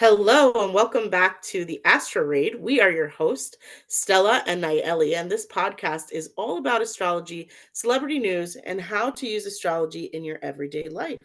Hello and welcome back to the Astrology. We are your host, Stella and Nayeli, and this podcast is all about astrology, celebrity news, and how to use astrology in your everyday life.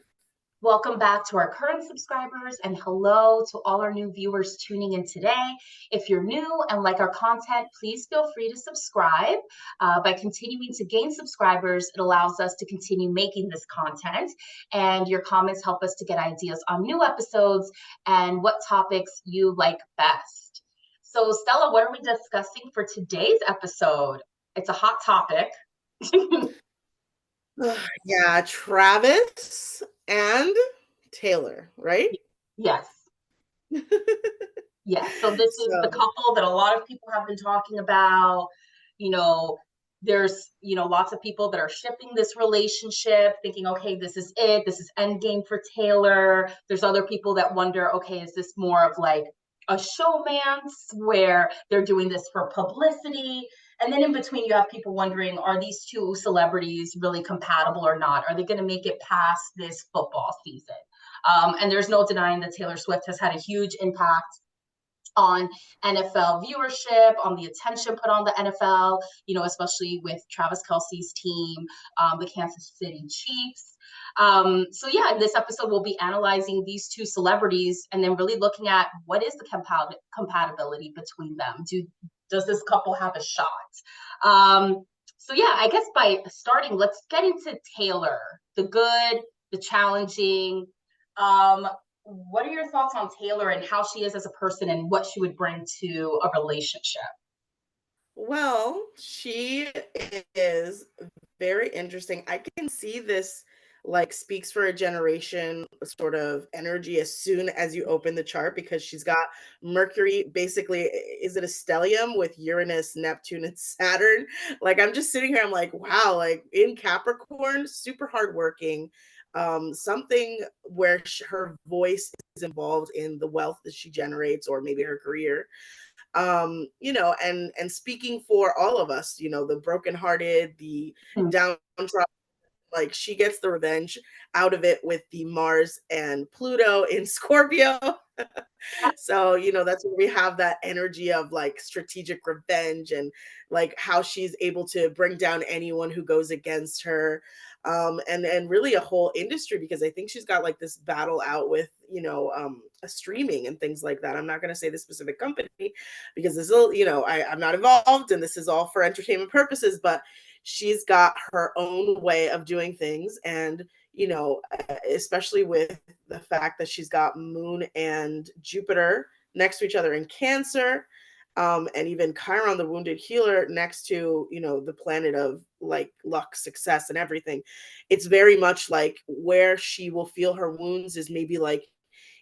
Welcome back to our current subscribers and hello to all our new viewers tuning in today. If you're new and like our content, please feel free to subscribe. By continuing to gain subscribers, it allows us to continue making this content, and your comments help us to get ideas on new episodes and what topics you like best. So, Stella, what are we discussing for today's episode? It's a hot topic. Yeah, Travis and Taylor, right? Yes. Yes. So this is the So, couple that a lot of people have been talking about. You know, there's, lots of people that are shipping this relationship, thinking, okay, this is it. This is end game for Taylor. There's other people that wonder, okay, is this more of like a showmance where they're doing this for publicity? And then in between, you have people wondering, are these two celebrities really compatible or not? Are they going to make it past this football season? And there's no denying that Taylor Swift has had a huge impact on NFL viewership, on the attention put on the NFL, especially with Travis Kelce's team, the Kansas City Chiefs. So yeah, in this episode, we'll be analyzing these two celebrities and then really looking at what is the compatibility between them. Does this couple have a shot? So yeah, I guess by starting, let's get into Taylor, the good, the challenging. What are your thoughts on Taylor and how she is as a person and what she would bring to a relationship? well, she is very interesting. I can see this like speaks for a generation sort of energy as soon as you open the chart because she's got Mercury basically, is it a stellium with Uranus, Neptune, and Saturn? Like I'm just sitting here, I'm like, wow, like in Capricorn, super hardworking. Something where her voice is involved in the wealth that she generates or maybe her career, and speaking for all of us, the brokenhearted, the Hmm. downtrodden, like she gets the revenge out of it with the Mars and Pluto in Scorpio. So, that's where we have that energy of like strategic revenge and like how she's able to bring down anyone who goes against her. And really a whole industry because I think she's got like this battle out with, a streaming and things like that. I'm not going to say the specific company because this is, I'm not involved and this is all for entertainment purposes, but she's got her own way of doing things. And, especially with the fact that she's got Moon and Jupiter next to each other in Cancer, and even Chiron, the wounded healer, next to the planet of like luck, success, and everything. It's very much like where she will feel her wounds is maybe like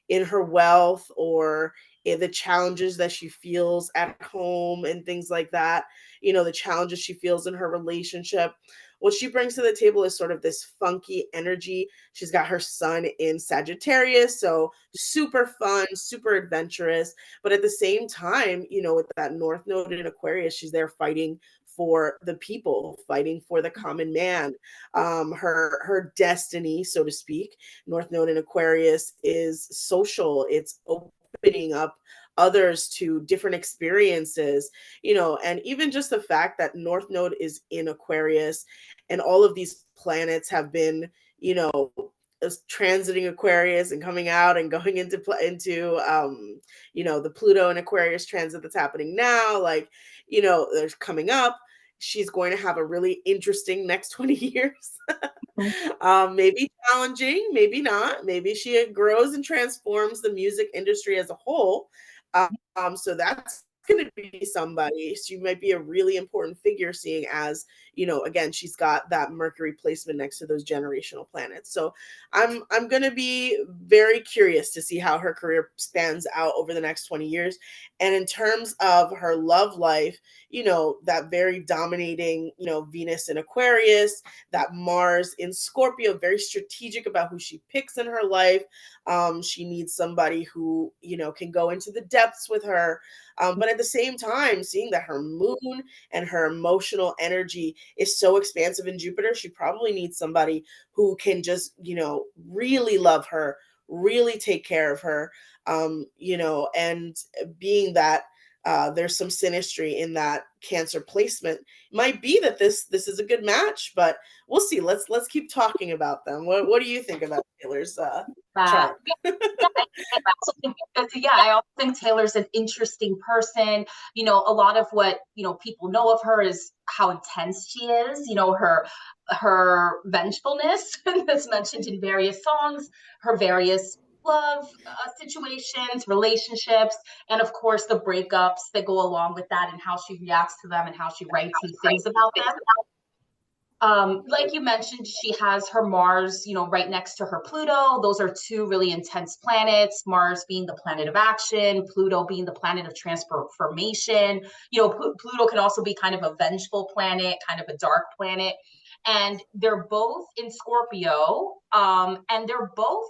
in her wealth or in the challenges that she feels at home and things like that, the challenges she feels in her relationship. What she brings to the table is sort of this funky energy. She's got her sun in Sagittarius, so super fun, super adventurous, but at the same time, with that North Node in Aquarius, she's there fighting for the people, fighting for the common man, her destiny, so to speak. North Node in Aquarius is social. It's opening up others to different experiences, and even just the fact that North Node is in Aquarius and all of these planets have been, transiting Aquarius and coming out and going into the Pluto and Aquarius transit that's happening now, like, there's coming up. She's going to have a really interesting next 20 years. Maybe challenging, maybe not. Maybe she grows and transforms the music industry as a whole. So that's going to be somebody. She might be a really important figure, seeing as again, she's got that Mercury placement next to those generational planets. So I'm going to be very curious to see how her career spans out over the next 20 years. And in terms of her love life, that very dominating, Venus in Aquarius, that Mars in Scorpio, very strategic about who she picks in her life. She needs somebody who, can go into the depths with her. But at the same time, seeing that her moon and her emotional energy is so expansive in Jupiter, she probably needs somebody who can just, really love her really take care of her. You know, and being that there's some synastry in that Cancer placement, might be that this is a good match, but we'll see. Let's keep talking about them. What do you think about Taylor's chart? I also think Taylor's an interesting person. You know, a lot of what, you know, people know of her is how intense she is, you know, her vengefulness that's mentioned in various songs, her various love situations, relationships, and of course the breakups that go along with that and how she reacts to them and how she writes and sings about them. Like you mentioned, she has her Mars, you know, right next to her Pluto. Those are two really intense planets. Mars being the planet of action, Pluto being the planet of transformation. You know, Pluto can also be kind of a vengeful planet, kind of a dark planet. And they're both in Scorpio, and they're both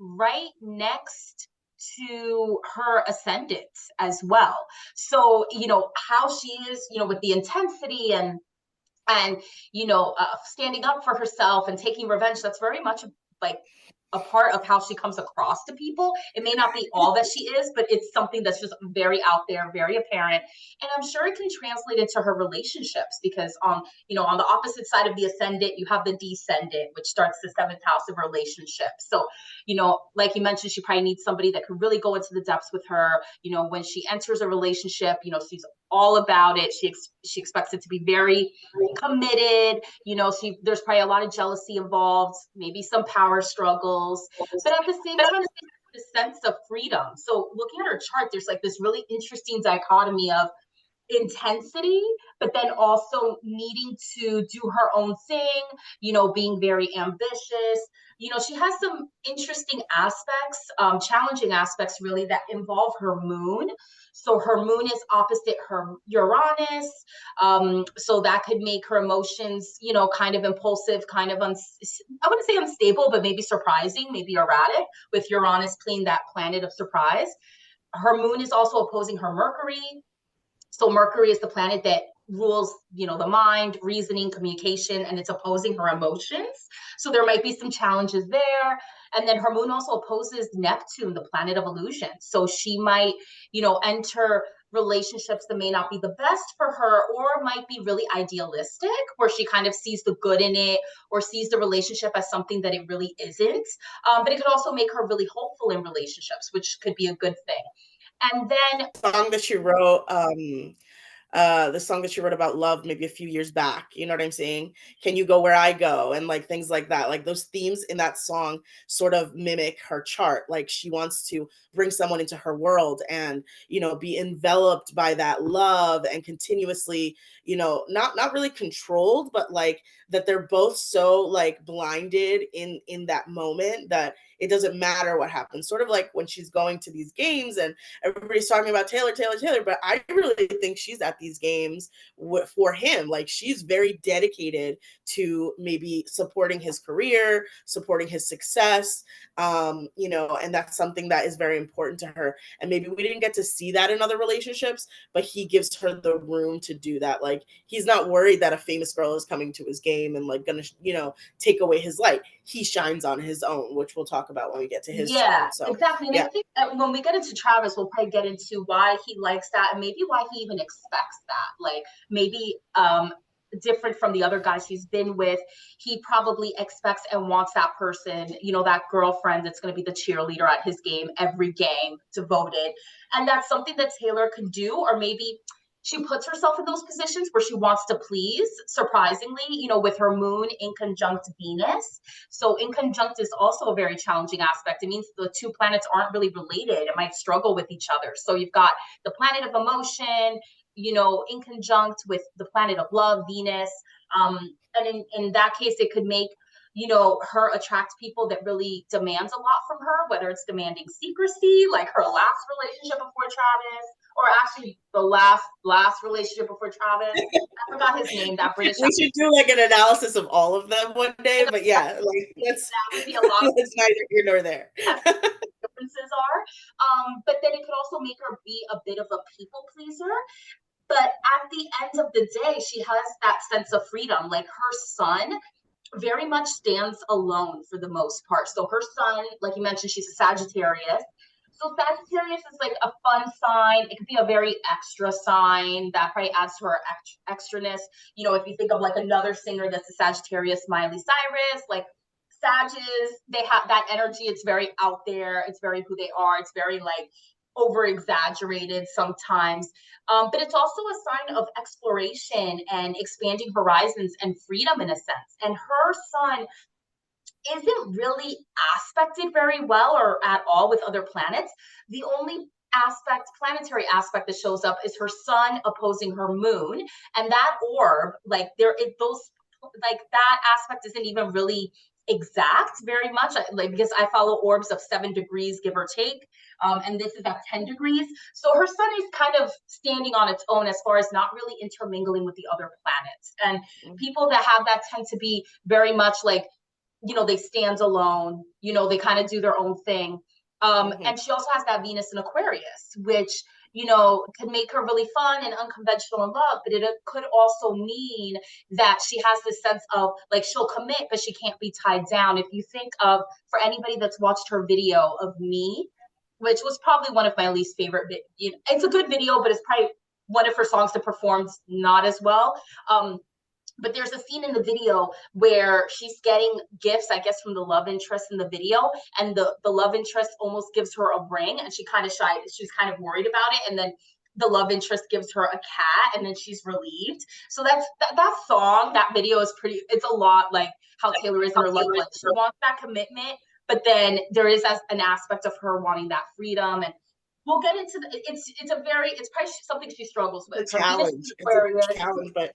right next to her ascendant as well. So, you know, how she is, you know, with the intensity and you know, standing up for herself and taking revenge, that's very much like a part of how she comes across to people. It may not be all that she is, but it's something that's just very out there, very apparent. And I'm sure it can translate into her relationships because you know, on the opposite side of the ascendant, you have the descendant, which starts the seventh house of relationships. So, you know, like you mentioned, she probably needs somebody that can really go into the depths with her. You know, when she enters a relationship, you know, she's all about it. She expects it to be very committed. You know, there's probably a lot of jealousy involved, maybe some power struggles, but at the same time, the sense of freedom. So looking at her chart, there's like this really interesting dichotomy of intensity, but then also needing to do her own thing, you know, being very ambitious. You know, she has some interesting aspects, challenging aspects really that involve her moon. So her moon is opposite her Uranus. So that could make her emotions, you know, kind of impulsive, kind of, I wouldn't say unstable, but maybe surprising, maybe erratic, with Uranus playing that planet of surprise. Her moon is also opposing her Mercury. So Mercury is the planet that rules, you know, the mind, reasoning, communication, and it's opposing her emotions. So there might be some challenges there. And then her moon also opposes Neptune, the planet of illusion. So she might, you know, enter relationships that may not be the best for her or might be really idealistic, where she kind of sees the good in it or sees the relationship as something that it really isn't. But it could also make her really hopeful in relationships, which could be a good thing. And then Song that she wrote, the song that she wrote about love maybe a few years back, you know what I'm saying? Can you go where I go? And like things like that. Like those themes in that song sort of mimic her chart. Like she wants to bring someone into her world and, you know, be enveloped by that love and continuously, you know, not really controlled, but like that they're both so like blinded in that moment that it doesn't matter what happens. Sort of like when she's going to these games and everybody's talking about Taylor, Taylor, Taylor, but I really think she's at these games for him. Like she's very dedicated to maybe supporting his career, supporting his success, you know, and that's something that is very important to her. And maybe we didn't get to see that in other relationships, but he gives her the room to do that. Like he's not worried that a famous girl is coming to his game and like gonna, you know, take away his light. He shines on his own, which we'll talk about when we get to his yeah, chart. So exactly. And yeah. I think that when we get into Travis, we'll probably get into why he likes that and maybe why he even expects that. Like maybe different from the other guys he's been with, he probably expects and wants that person, you know, that girlfriend that's going to be the cheerleader at his game, every game, devoted. And that's something that Taylor can do, or maybe she puts herself in those positions where she wants to please, surprisingly, you know, with her moon in conjunct Venus. So in conjunct is also a very challenging aspect. It means the two planets aren't really related. It might struggle with each other. So you've got the planet of emotion, you know, in conjunct with the planet of love, Venus. And in that case, it could make, you know, her attract people that really demands a lot from her, whether it's demanding secrecy, like her last relationship before Travis, or actually the last relationship before Travis. I forgot his name, that British We should do like an analysis of all of them one day, but yeah, like that would be a lot. it's neither here nor there. Differences are. But then it could also make her be a bit of a people pleaser. But at the end of the day, she has that sense of freedom. Like her sun very much stands alone for the most part. So her sun, like you mentioned, she's a Sagittarius. So Sagittarius is like a fun sign. It could be a very extra sign that probably adds to her extraness. You know, if you think of like another singer that's a Sagittarius, Miley Cyrus, like Sages, they have that energy. It's very out there. It's very who they are. It's very like over exaggerated sometimes. But it's also a sign of exploration and expanding horizons and freedom in a sense. And her sun isn't really aspected very well or at all with other planets. The only planetary aspect that shows up is her sun opposing her moon. And that orb, like like that aspect isn't even really exact very much, like because I follow orbs of 7 degrees give or take, and this is at 10 degrees, so her sun is kind of standing on its own as far as not really intermingling with the other planets. And people that have that tend to be very much like, you know, they stand alone, you know, they kind of do their own thing. And she also has that Venus in Aquarius, which, you know, can make her really fun and unconventional in love, but it could also mean that she has this sense of like she'll commit, but she can't be tied down. If you think of, for anybody that's watched her video of Me, which was probably one of my least favorite, you know, it's a good video, but it's probably one of her songs that performs not as well. But there's a scene in the video where she's getting gifts, I guess, from the love interest in the video, and the love interest almost gives her a ring, and she kind of shy, she's kind of worried about it, and then the love interest gives her a cat, and then she's relieved. So that song, that video is pretty. It's a lot like how Taylor is in her love life. She wants that commitment, but then there is an aspect of her wanting that freedom, and we'll get into it's probably something she struggles with. It's a Her Venus challenge. It's Aquarius, a challenge, but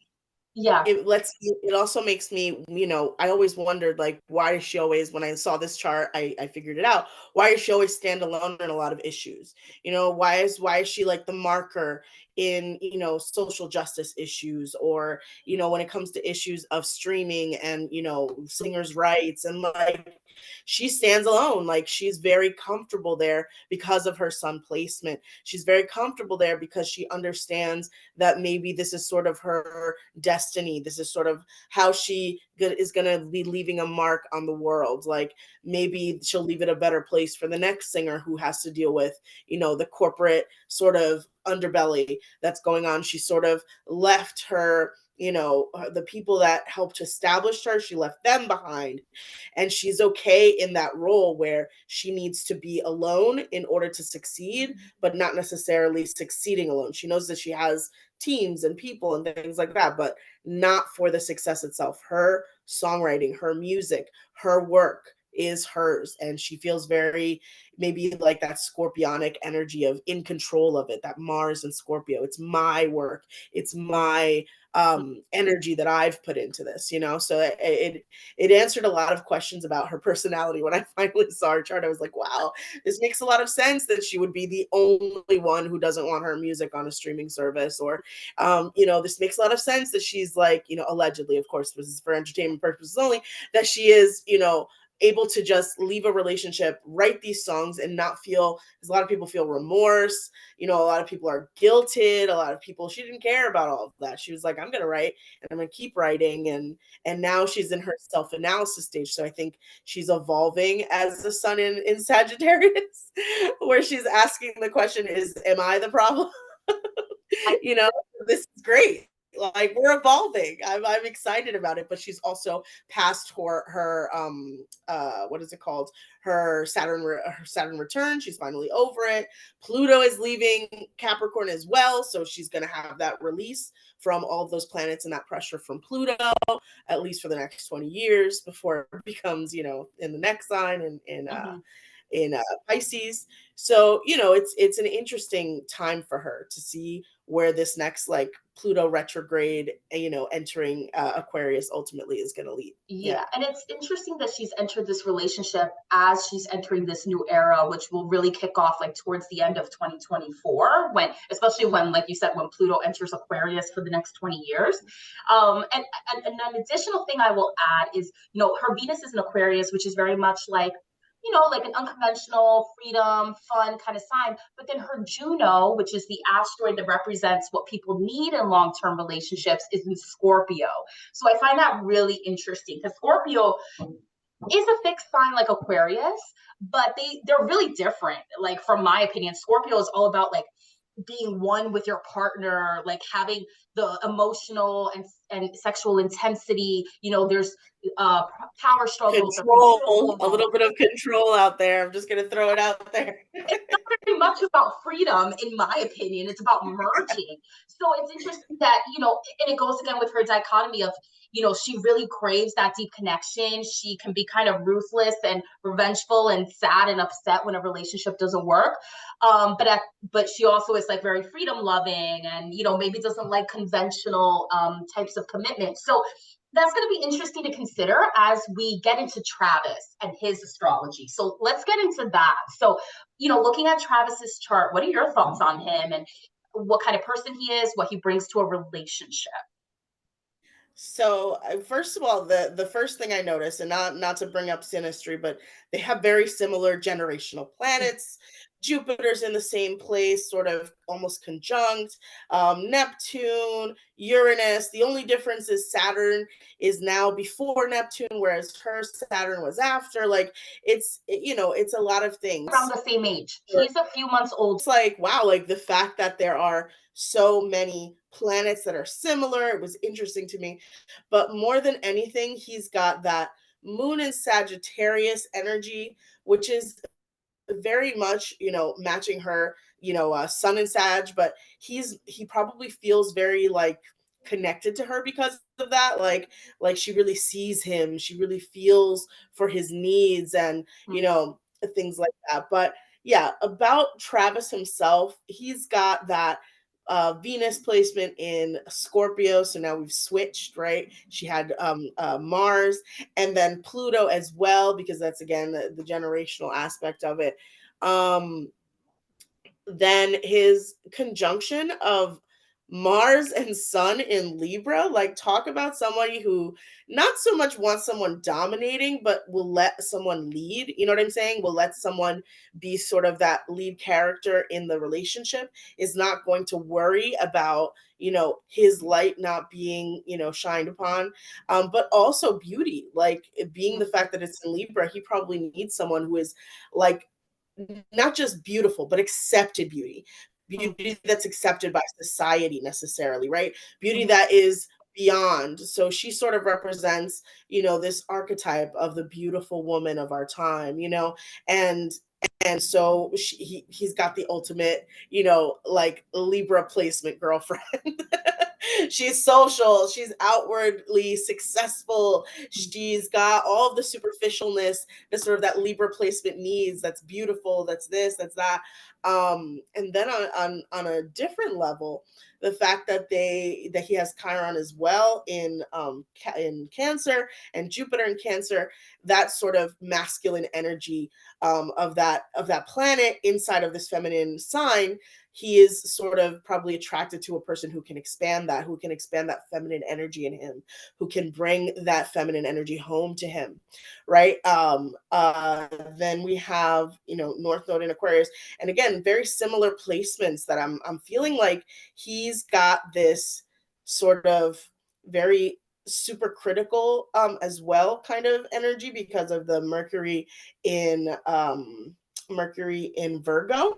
yeah. it also makes me, you know, I always wondered, like, why does she always, when I saw this chart, I figured it out. Why does she always stand alone in a lot of issues? You know, why is she like the marker in, you know, social justice issues, or, you know, when it comes to issues of streaming and, you know, singers' rights, and like she stands alone. Like, she's very comfortable there because of her sun placement. She's very comfortable there because she understands that maybe this is sort of her destiny. This is sort of how she is going to be leaving a mark on the world. Like, maybe she'll leave it a better place for the next singer who has to deal with, you know, the corporate sort of underbelly that's going on. She sort of left her, you know, the people that helped establish her, she left them behind, and she's okay in that role where she needs to be alone in order to succeed, but not necessarily succeeding alone. She knows that she has teams and people and things like that, but not for the success itself. Her songwriting, her music, her work is hers, and she feels very, maybe like that scorpionic energy of in control of it, that Mars and Scorpio. It's my work, it's my energy that I've put into this, you know. So it answered a lot of questions about her personality. When I finally saw her chart, I was like, wow, this makes a lot of sense that she would be the only one who doesn't want her music on a streaming service. Or you know, this makes a lot of sense that she's like, you know, allegedly, of course, this is for entertainment purposes only, that she is, you know, able to just leave a relationship, write these songs, and not feel, because a lot of people feel remorse, you know, a lot of people are guilted, a lot of people, she didn't care about all of that. She was like, I'm gonna write, and I'm gonna keep writing. And now she's in her self-analysis stage. So I think she's evolving as the sun in Sagittarius, where she's asking the question, is, am I the problem? You know, this is great. Like, we're evolving. I'm excited about it. But she's also past her what is it called? Her Saturn return. She's finally over it. Pluto is leaving Capricorn as well, so she's gonna have that release from all of those planets and that pressure from Pluto, at least for the next 20 years, before it becomes, you know, in the next sign, in Pisces. So, you know, it's an interesting time for her to see where this next, like, Pluto retrograde, you know, entering Aquarius ultimately is going to lead. Yeah, and it's interesting that she's entered this relationship as she's entering this new era, which will really kick off like towards the end of 2024, when, especially when, like you said, when Pluto enters Aquarius for the next 20 years. And an additional thing I will add is, you know, her Venus is in Aquarius, which is very much like you know, like an unconventional, freedom, fun kind of sign. But then her Juno, which is the asteroid that represents what people need in long-term relationships, is in Scorpio. So I find that really interesting because Scorpio is a fixed sign like Aquarius, but they're really different. Like from my opinion, Scorpio is all about like being one with your partner, like having the emotional and sexual intensity. You know, there's power struggles or Control, a betrothal. little bit of control out there. I'm just gonna throw it out there. It's not very much about freedom, in my opinion. It's about merging. So it's interesting that, you know, and it goes again with her dichotomy of, you know, she really craves that deep connection. She can be kind of ruthless and revengeful and sad and upset when a relationship doesn't work. But she also is like very freedom loving and, you know, maybe doesn't like conventional types of commitment. So that's going to be interesting to consider as we get into Travis and his astrology. So let's get into that. So, you know, looking at Travis's chart, what are your thoughts on him and what kind of person he is, what he brings to a relationship? So, first of all, the first thing I noticed, and not to bring up synastry, but they have very similar generational planets. Jupiter's in the same place, sort of almost conjunct. Neptune, Uranus. The only difference is Saturn is now before Neptune, whereas her Saturn was after. Like you know, it's a lot of Around things. the same age. He's a few months old. It's like, wow, like the fact that there are so many planets that are similar, it was interesting to me. But more than anything, he's got that moon in Sagittarius energy, which is very much, you know, matching her, you know, sun in Sag, but he probably feels very like connected to her because of that. Like she really sees him, she really feels for his needs and, you know, things like that. But yeah, about Travis himself, he's got that Venus placement in Scorpio. So now we've switched, right? She had Mars and then Pluto as well, because that's again the generational aspect of it. Um, then his conjunction of Mars and Sun in Libra, like talk about somebody who not so much wants someone dominating, but will let someone lead. You know what I'm saying? Will let someone be sort of that lead character in the relationship, is not going to worry about, you know, his light not being, you know, shined upon. But also beauty, like being the fact that it's in Libra, he probably needs someone who is like not just beautiful, but accepted beauty. Beauty that's accepted by society necessarily, right? Beauty that is beyond. So she sort of represents, you know, this archetype of the beautiful woman of our time, you know, and so he's got the ultimate, you know, like Libra placement girlfriend. She's social, she's outwardly successful, she's got all of the superficialness that sort of that Libra placement needs. That's beautiful, that's this, that's that. And then on a different level, the fact that he has Chiron as well in Cancer and Jupiter in Cancer, that sort of masculine energy of that planet inside of this feminine sign, he is sort of probably attracted to a person who can expand that, feminine energy in him, who can bring that feminine energy home to him, right? Then we have, you know, North Node in Aquarius, and again, very similar placements that I'm feeling like he's got this sort of very super critical as well kind of energy because of the Mercury in Virgo,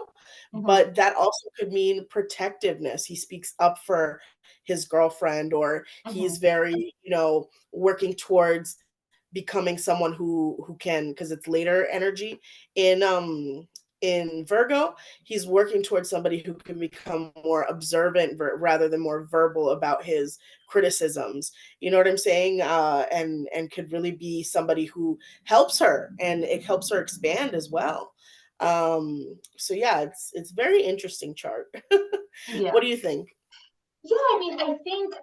but that also could mean protectiveness. He speaks up for his girlfriend, or he's very, you know, working towards becoming someone who can, because it's later energy in Virgo, he's working towards somebody who can become more observant rather than more verbal about his criticisms. You know what I'm saying? And could really be somebody who helps her, and it helps her expand as well. So yeah, it's very interesting chart. Yeah. What do you think? Yeah, I mean, I think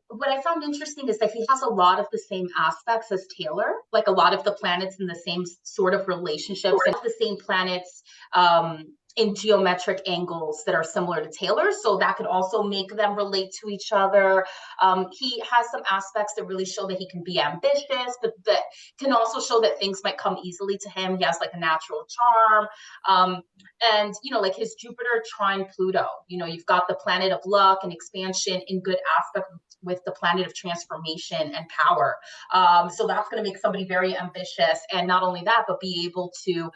what I found interesting is that he has a lot of the same aspects as Taylor, like a lot of the planets in the same sort of relationships and the same planets in geometric angles that are similar to Taylor's. So that could also make them relate to each other. He has some aspects that really show that he can be ambitious, but that can also show that things might come easily to him. He has like a natural charm. And, you know, like his Jupiter trine Pluto, you know, you've got the planet of luck and expansion in good aspect with the planet of transformation and power. So that's going to make somebody very ambitious. And not only that, but be able to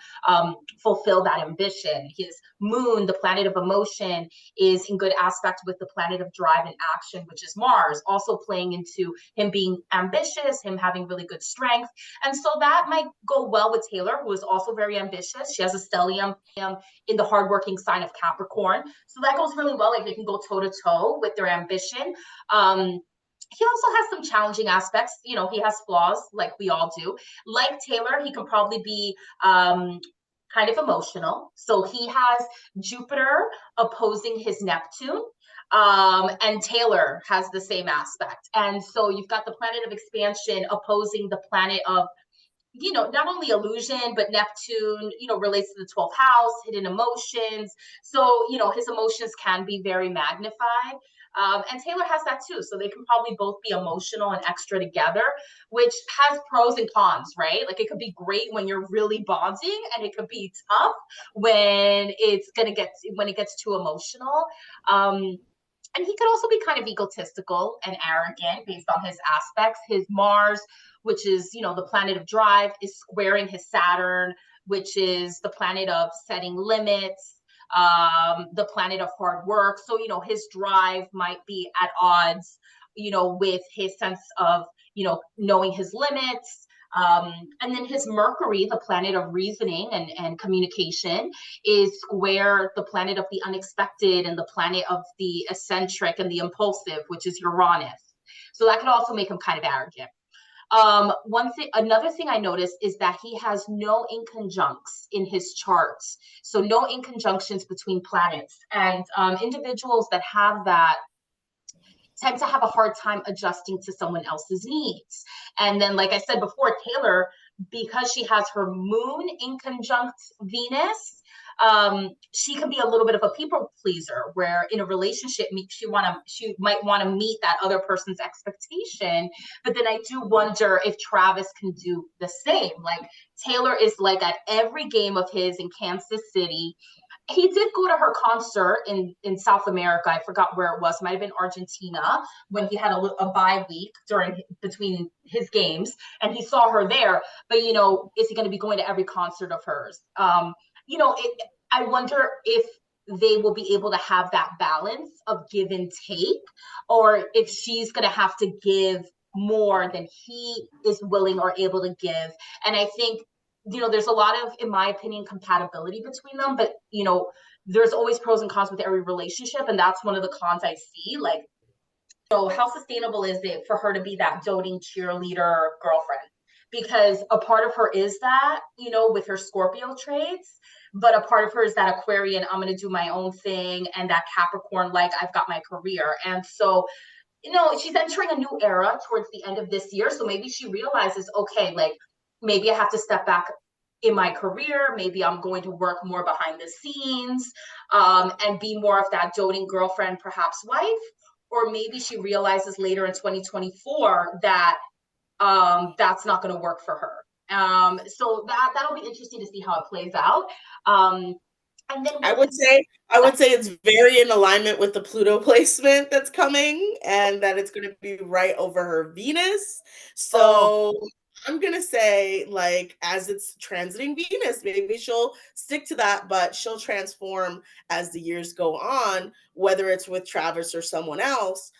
fulfill that ambition. His moon, the planet of emotion, is in good aspect with the planet of drive and action, which is Mars, also playing into him being ambitious, him having really good strength. And so that might go well with Taylor, who is also very ambitious. She has a stellium in the hardworking sign of Capricorn. So that goes really well. Like they can go toe to toe with their ambition. He also has some challenging aspects. You know, he has flaws like we all do. Like Taylor, he can probably be kind of emotional. So he has Jupiter opposing his Neptune. And Taylor has the same aspect. And so you've got the planet of expansion opposing the planet of, you know, not only illusion, but Neptune, you know, relates to the 12th house, hidden emotions. So, you know, his emotions can be very magnified. And Taylor has that too. So they can probably both be emotional and extra together, which has pros and cons, right? Like it could be great when you're really bonding, and it could be tough when when it gets too emotional. And he could also be kind of egotistical and arrogant based on his aspects. His Mars, which is, you know, the planet of drive, is squaring his Saturn, which is the planet of setting limits, the planet of hard work. So, you know, his drive might be at odds, you know, with his sense of, you know, knowing his limits. And then his Mercury, the planet of reasoning and communication, is square the planet of the unexpected and the planet of the eccentric and the impulsive, which is Uranus. So that could also make him kind of arrogant. Another thing I noticed is that he has no inconjuncts in his charts. So no inconjunctions between planets. And individuals that have that tend to have a hard time adjusting to someone else's needs. And then, like I said before, Taylor, because she has her moon in conjunct Venus, she can be a little bit of a people pleaser, where in a relationship she might want to meet that other person's expectation. But then I do wonder if Travis can do the same. Like Taylor is like at every game of his in Kansas City. He did go to her concert in South America. I forgot where it was. It might have been Argentina, when he had a bye week between his games, and he saw her there. But, you know, is he going to be going to every concert of hers? You know, I wonder if they will be able to have that balance of give and take, or if she's going to have to give more than he is willing or able to give. And I think, you know, there's a lot of, in my opinion, compatibility between them, but, you know, there's always pros and cons with every relationship. And that's one of the cons I see. Like, so how sustainable is it for her to be that doting cheerleader girlfriend? Because a part of her is that, you know, with her Scorpio traits, but a part of her is that Aquarian, I'm going to do my own thing, and that Capricorn, like, I've got my career. And so, you know, she's entering a new era towards the end of this year. So maybe she realizes, okay, like, maybe I have to step back in my career. Maybe I'm going to work more behind the scenes, and be more of that doting girlfriend, perhaps wife. Or maybe she realizes later in 2024 that that's not going to work for her. So that'll be interesting to see how it plays out. And then I would say it's very in alignment with the Pluto placement that's coming, and that it's going to be right over her Venus. So I'm going to say, like, as it's transiting Venus, maybe she'll stick to that, but she'll transform as the years go on, whether it's with Travis or someone else,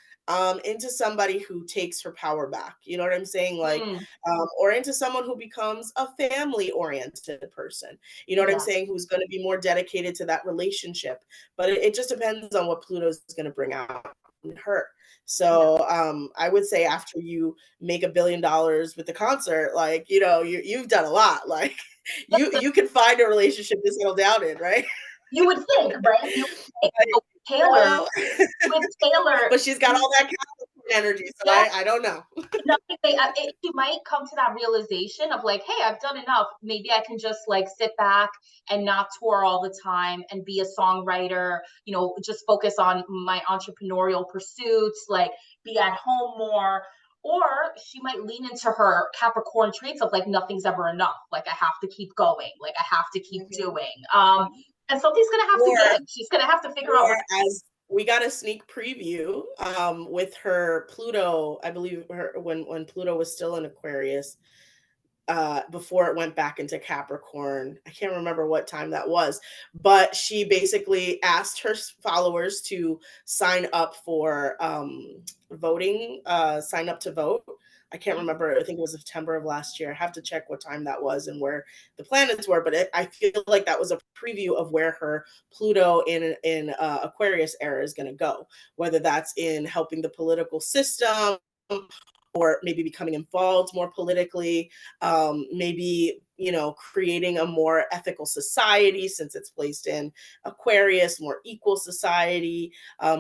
into somebody who takes her power back. You know what I'm saying? Like, or into someone who becomes a family oriented person. You know what I'm yeah. saying? Who's going to be more dedicated to that relationship. But it just depends on what Pluto's going to bring out in her. So I would say after you make $1 billion with the concert, like, you know, you've done a lot. Like you can find a relationship to settle down in, right? You would think, right? You would think. So Taylor, with Taylor, but she's got all that energy, so Yeah. I don't know. No, you might come to that realization of like, hey, I've done enough. Maybe I can just like sit back and not tour all the time and be a songwriter, just focus on my entrepreneurial pursuits, like be at home more. Or she might lean into her Capricorn traits of like, nothing's ever enough. Like, I have to keep going. Like, I have to keep Mhm. doing. And something's going to have to Or give. She's going to have to figure out or what. as we got a sneak preview with her Pluto, I believe her when Pluto was still in Aquarius, before it went back into Capricorn. I can't remember what time that was, but she basically asked her followers to sign up for voting, sign up to vote. I can't remember. I think it was September of last year. I have to check what time that was and where the planets were, but I feel like that was a preview of where her Pluto in Aquarius era is going to go, whether that's in helping the political system or maybe becoming involved more politically, maybe creating a more ethical society since it's placed in Aquarius, more equal society,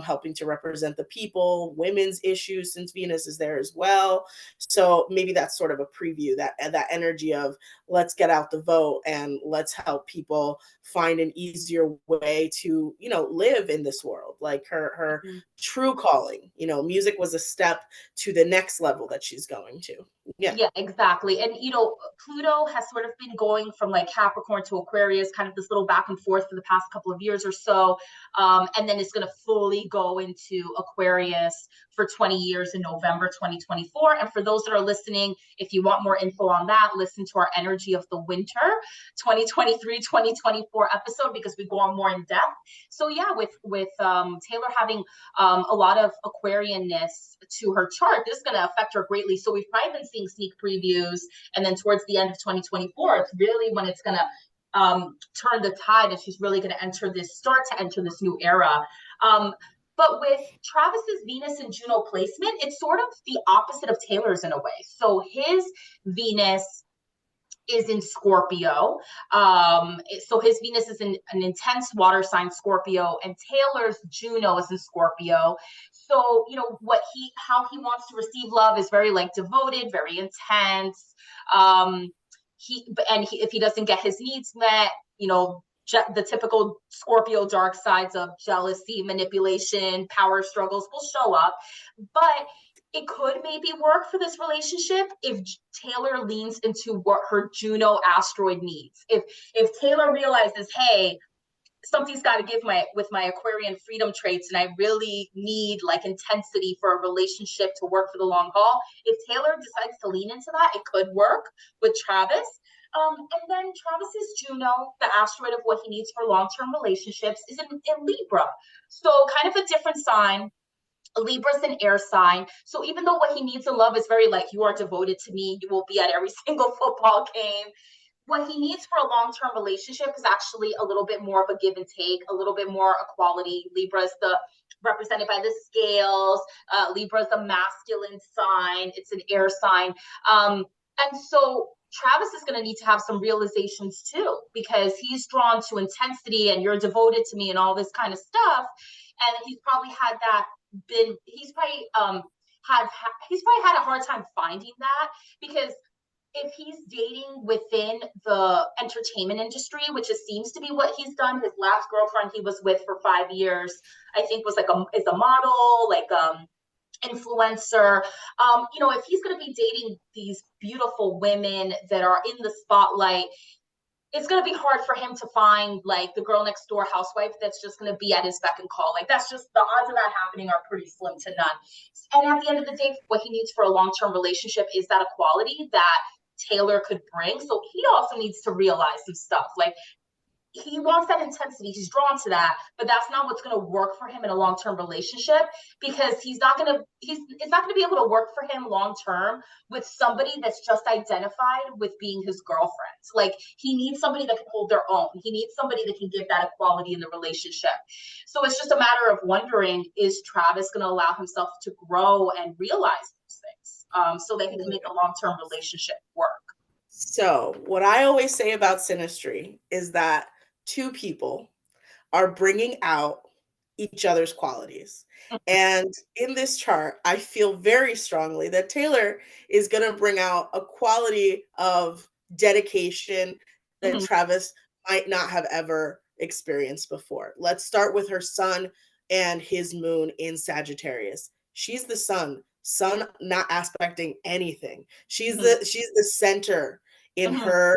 helping to represent the people, women's issues since Venus is there as well. So maybe that's sort of a preview, that energy of let's get out the vote and let's help people find an easier way to live in this world, like her true calling. Music was a step to the next level that she's going to. Yeah. Yeah, exactly. And Pluto has sort of been going from like Capricorn to Aquarius, kind of this little back and forth for the past couple of years or so. And then it's going to fully go into Aquarius for 20 years in November 2024. And for those that are listening, if you want more info on that, listen to our Energy of the Winter 2023-2024 episode, because we go on more in depth. So yeah, with Taylor having a lot of Aquarianness to her chart, this is going to affect her greatly. So we've probably been seeing sneak previews, and then towards the end of 2024, it's really when it's going to turn the tide, and she's really going to start to enter this new era. But with Travis's Venus and Juno placement, it's sort of the opposite of Taylor's in a way. So his Venus is in Scorpio. So his Venus is in an intense water sign, Scorpio, and Taylor's Juno is in Scorpio. So, how he wants to receive love is very like devoted, very intense. If he doesn't get his needs met, the typical Scorpio dark sides of jealousy, manipulation, power struggles will show up. But it could maybe work for this relationship if Taylor leans into what her Juno asteroid needs. If Taylor realizes, hey, something's got to give with my Aquarian freedom traits, and I really need like intensity for a relationship to work for the long haul. If Taylor decides to lean into that, it could work with Travis. And then Travis's Juno, the asteroid of what he needs for long-term relationships, is in Libra. So kind of a different sign. Libra's an air sign. So even though what he needs in love is very like, you are devoted to me, you will be at every single football game, what he needs for a long-term relationship is actually a little bit more of a give and take, a little bit more equality. Libra is represented by the scales. Libra is a masculine sign. It's an air sign. And so Travis is going to need to have some realizations too, because he's drawn to intensity and you're devoted to me and all this kind of stuff. And he's probably had that he's probably had a hard time finding that, because if he's dating within the entertainment industry, which seems to be what he's done, his last girlfriend he was with for 5 years, I think was is a model, like influencer. If he's going to be dating these beautiful women that are in the spotlight, it's going to be hard for him to find like the girl next door housewife that's just going to be at his beck and call. Like, that's just, the odds of that happening are pretty slim to none. And at the end of the day, what he needs for a long-term relationship is that equality that Taylor could bring. So he also needs to realize some stuff. Like, he wants that intensity. He's drawn to that, but that's not what's going to work for him in a long-term relationship, because it's not going to be able to work for him long-term with somebody that's just identified with being his girlfriend. Like, he needs somebody that can hold their own. He needs somebody that can give that equality in the relationship. So it's just a matter of wondering, is Travis going to allow himself to grow and realize these things, so that he can make a long-term relationship work? So what I always say about synastry is that two people are bringing out each other's qualities. And in this chart, I feel very strongly that Taylor is going to bring out a quality of dedication that Mhm. Travis might not have ever experienced before. Let's start with her sun and his moon in Sagittarius. She's the sun not aspecting anything. Mhm. She's the center in Mhm. her,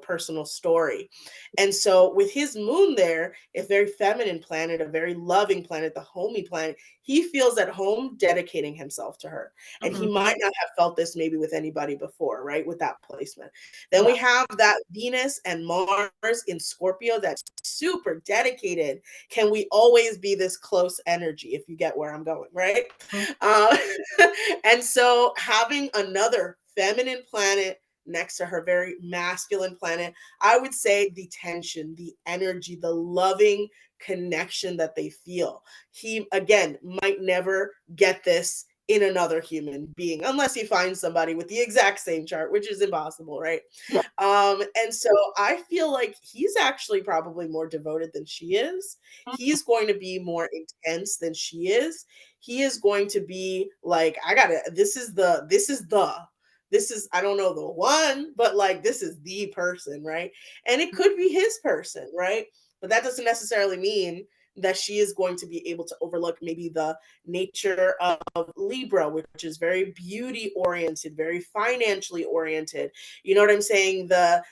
personal story. And so with his moon there, a very feminine planet, a very loving planet, the homey planet, he feels at home dedicating himself to her. And he Mhm. might not have felt this maybe with anybody before, right? With that placement. Then Yeah. we have that Venus and Mars in Scorpio that's super dedicated. Can we always be this close energy, if you get where I'm going, right? Mhm. Uh, and so having another feminine planet next to her very masculine planet, I would say the tension, the energy, the loving connection that they feel. He, again, might never get this in another human being unless he finds somebody with the exact same chart, which is impossible, right? Yeah. And so I feel like he's actually probably more devoted than she is. He's going to be more intense than she is. He is going to be like, I gotta, this is, I don't know the one, but like, this is the person, right? And it could be his person, right? But that doesn't necessarily mean that she is going to be able to overlook maybe the nature of Libra, which is very beauty oriented, very financially oriented. You know what I'm saying? The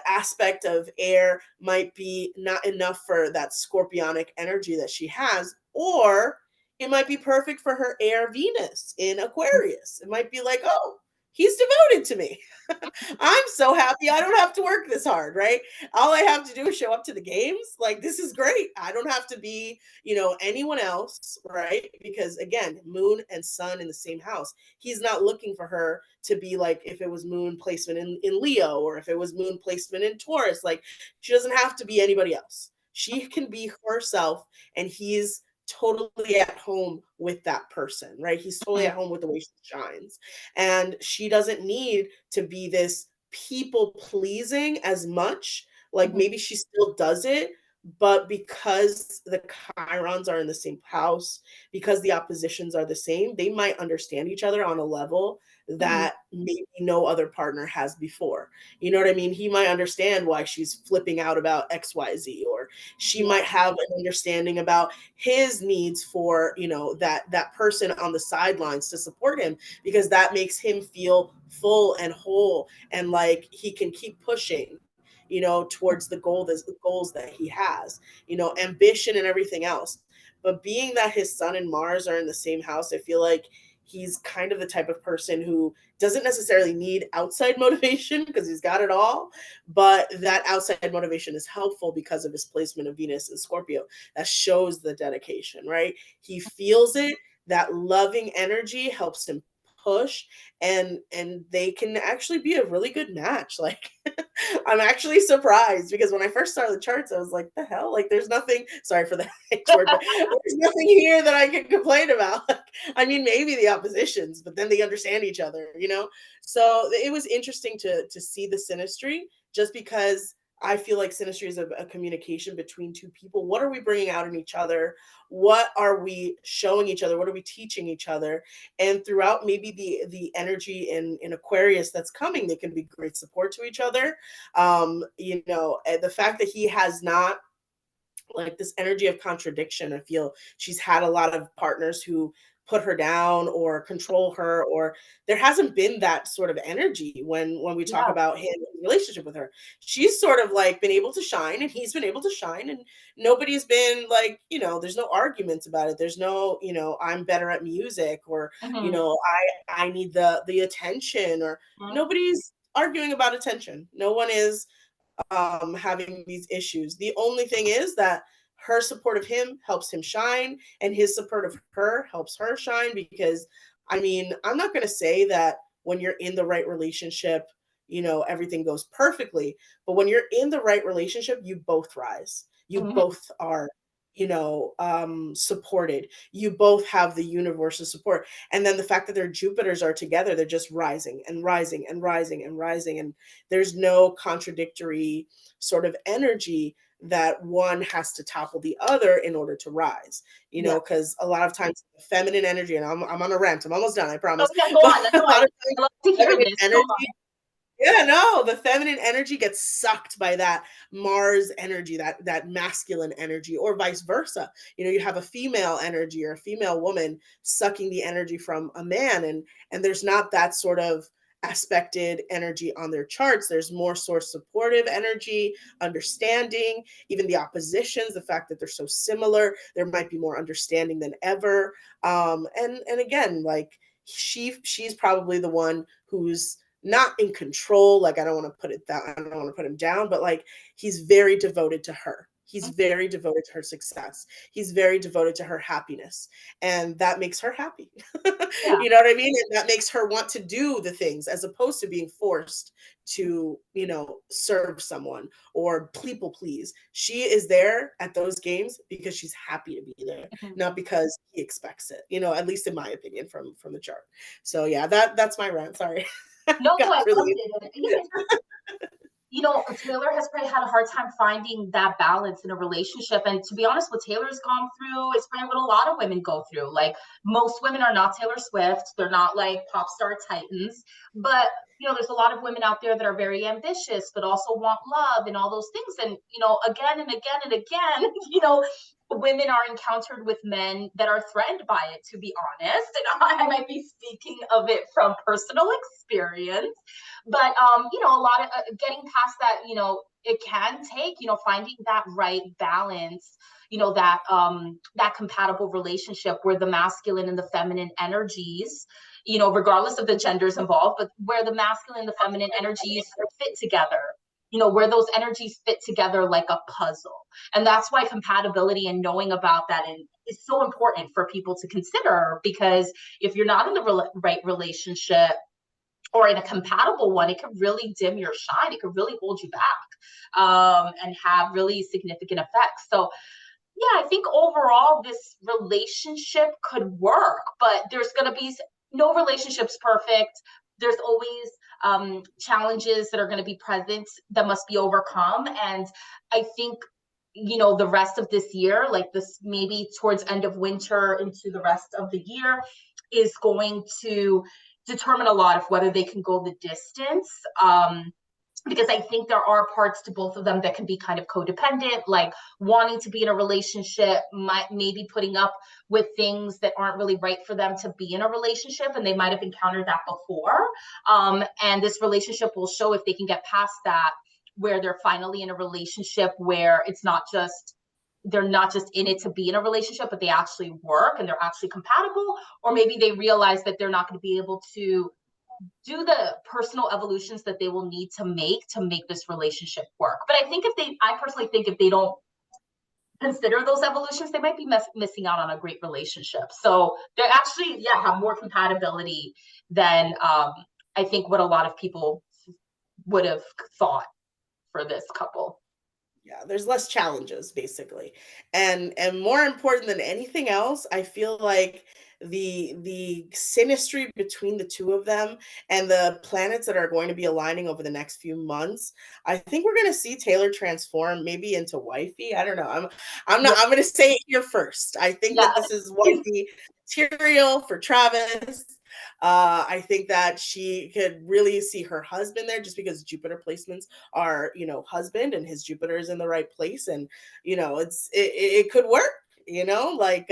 aspect of air might be not enough for that scorpionic energy that she has, or it might be perfect for her air Venus in Aquarius. It might be like, oh, he's devoted to me. I'm so happy I don't have to work this hard, right? All I have to do is show up to the games. Like, this is great. I don't have to be, anyone else, right? Because again, moon and sun in the same house. He's not looking for her to be like if it was moon placement in Leo or if it was moon placement in Taurus. Like, she doesn't have to be anybody else. She can be herself, and he's totally at home with that person, right? He's totally Mhm. at home with the way she shines. And she doesn't need to be this people pleasing as much. Like, Mhm. maybe she still does it, but because the chirons are in the same house, because the oppositions are the same, they might understand each other on a level Mhm. that maybe no other partner has before. You know what I mean? He might understand why she's flipping out about XYZ, or she Yeah. might have an understanding about his needs for, that person on the sidelines to support him, because that makes him feel full and whole, and like he can keep pushing, towards the goals that he has, ambition and everything else. But being that his sun and Mars are in the same house, I feel like he's kind of the type of person who doesn't necessarily need outside motivation because he's got it all, but that outside motivation is helpful because of his placement of Venus and Scorpio. That shows the dedication, right? He feels it. That loving energy helps him push, and they can actually be a really good match. Like, I'm actually surprised because when I first started the charts, I was like, the hell? Like, there's nothing, sorry for the H word, but there's nothing here that I can complain about. Like, I mean, maybe the oppositions, but then they understand each other. So it was interesting to see the synastry, just because I feel like synastry is a communication between two people. What are we bringing out in each other? What are we showing each other? What are we teaching each other? And throughout maybe the energy in Aquarius that's coming, they can be great support to each other. And the fact that he has not, like, this energy of contradiction. I feel she's had a lot of partners who put her down or control her, or there hasn't been that sort of energy when we talk Yeah. about him in relationship with her. She's sort of like been able to shine, and he's been able to shine, and nobody's been like, there's no arguments about it. There's no, I'm better at music, or, Mhm. I need the attention, or Mhm. nobody's arguing about attention. No one is having these issues. The only thing is that her support of him helps him shine, and his support of her helps her shine. Because, I mean, I'm not going to say that when you're in the right relationship, everything goes perfectly. But when you're in the right relationship, you both rise. You Mhm. both are, supported. You both have the universe's support. And then the fact that their Jupiters are together, they're just rising and rising and rising and rising. And there's no contradictory sort of energy. that one has to topple the other in order to rise, you Yeah. know, because a lot of times the feminine energy, and I'm on a rant, I'm almost done, I Oh promise. yeah, go But on. That's a lot fine. of times I love to hear feminine this. Go energy, on. yeah, no, the feminine energy gets sucked by that Mars energy, that masculine energy, or vice versa. You know, you have a female energy or a female woman sucking the energy from a man, and there's not that sort of aspected energy on their charts. There's more source supportive energy, understanding, even the oppositions, the fact that they're so similar, there might be more understanding than ever. And again, like she's probably the one who's not in control, like I don't want to put it down, I don't want to put him down, but like he's very devoted to her, he's very devoted to her success, he's very devoted to her happiness, and that makes her happy. Yeah. You know what I mean? And that makes her want to do the things as opposed to being forced to, you know, serve someone or people please. She is there at those games because she's happy to be there, Mhm. not because he expects it, you know, at least in my opinion from the chart. So yeah, that's my rant, sorry. No, I Got loved really, it. And yeah, I think, Taylor has probably had a hard time finding that balance in a relationship. And to be honest, what Taylor's gone through is probably what a lot of women go through. Like most women are not Taylor Swift. They're not like pop star titans. But, there's a lot of women out there that are very ambitious, but also want love and all those things. And, again and again and again, women are encountered with men that are threatened by it, to be honest. And I might be speaking of it from personal experience. But a lot of getting past that, it can take, finding that right balance, that compatible relationship where the masculine and the feminine energies, regardless of the genders involved, but where the masculine and the feminine energies fit together, where those energies fit together like a puzzle. And that's why compatibility and knowing about that is so important for people to consider, because if you're not in the right relationship, or in a compatible one, it could really dim your shine. It could really hold you back, and have really significant effects. So, yeah, I think overall this relationship could work, but there's going to be no relationship's perfect. There's always challenges that are going to be present that must be overcome. And I think, the rest of this year, like this, maybe towards end of winter into the rest of the year, is going to determine a lot of whether they can go the distance. Because I think there are parts to both of them that can be kind of codependent, like wanting to be in a relationship, maybe putting up with things that aren't really right for them to be in a relationship, and they might have encountered that before. And this relationship will show if they can get past that, where they're finally in a relationship where they're not just in it to be in a relationship, but they actually work and they're actually compatible. Or maybe they realize that they're not going to be able to do the personal evolutions that they will need to make this relationship work. But I personally think if they don't consider those evolutions, they might be missing out on a great relationship. So they actually, yeah, have more compatibility than I think what a lot of people would have thought for this couple. yeah, there's less challenges basically. And more important than anything else, I feel like the synastry between the two of them and the planets that are going to be aligning over the next few months, I think we're going to see Taylor transform maybe into wifey. I don't know. I'm not Yeah, I'm going to say it here first. I think yeah, that this is wifey material for Travis. I think that she could really see her husband there just because Jupiter placements are, you know, husband, and his Jupiter is in the right place. And, you know, it could work, you know, like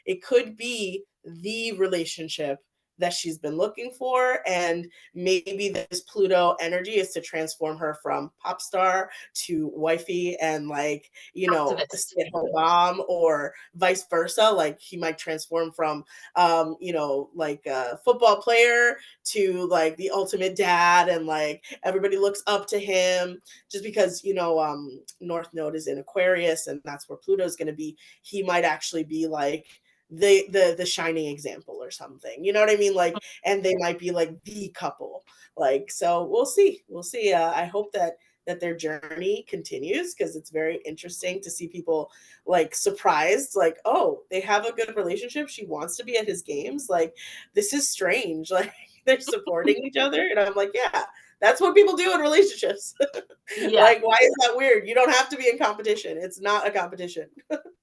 it could be the relationship that she's been looking for. And maybe this Pluto energy is to transform her from pop star to wifey and, like, you know, a activist. stay-at-home mom, or vice versa. Like he might transform from you know, like a football player to like the ultimate dad, and like everybody looks up to him just because, you know, North Node is in Aquarius and that's where Pluto is going to be. He might actually be like the shining example or something, you know what I mean? Like, and they might be like the couple. Like, so we'll see. I hope that their journey continues, because it's very interesting to see people like surprised, like, oh, they have a good relationship, she wants to be at his games, like this is strange. Like they're supporting each other, and I'm like, yeah, That's what people do in relationships. Yeah. Like, why is that weird? You don't have to be in competition. It's not a competition.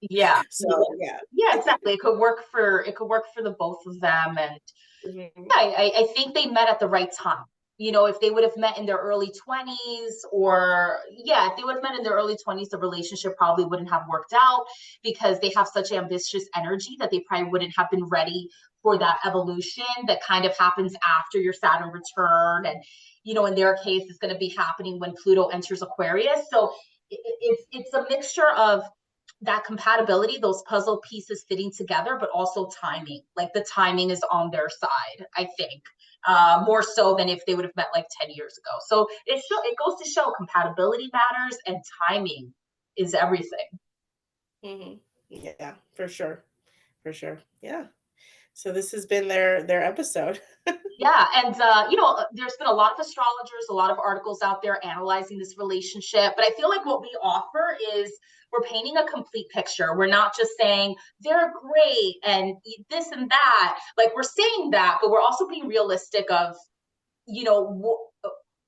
Yeah. So yeah. Yeah, exactly. It could work for the both of them. And Mhm. yeah, I think they met at the right time. If they would have met in their early 20s, or yeah, if they would have met in their early 20s, the relationship probably wouldn't have worked out because they have such ambitious energy that they probably wouldn't have been ready for that evolution that kind of happens after your Saturn return. And, in their case, it's going to be happening when Pluto enters Aquarius. So it's a mixture of that compatibility, those puzzle pieces fitting together, but also timing. Like the timing is on their side, I think, more so than if they would have met like 10 years ago. So it goes to show compatibility matters and timing is everything. Mhm. Yeah, for sure. For sure. Yeah. So this has been their episode. Yeah, and there's been a lot of astrologers, a lot of articles out there analyzing this relationship. But I feel like what we offer is we're painting a complete picture. We're not just saying they're great and this and that. Like we're saying that, but we're also being realistic of you know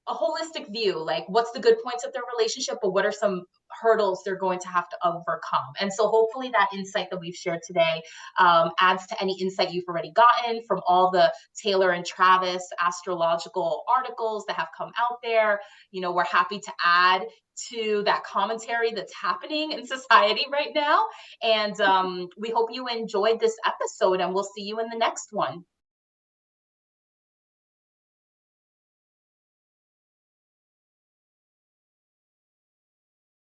a holistic view, like what's the good points of their relationship, but what are some hurdles they're going to have to overcome. And so hopefully that insight that we've shared today adds to any insight you've already gotten from all the Taylor and Travis astrological articles that have come out there. We're happy to add to that commentary that's happening in society right now. And we hope you enjoyed this episode, and we'll see you in the next one.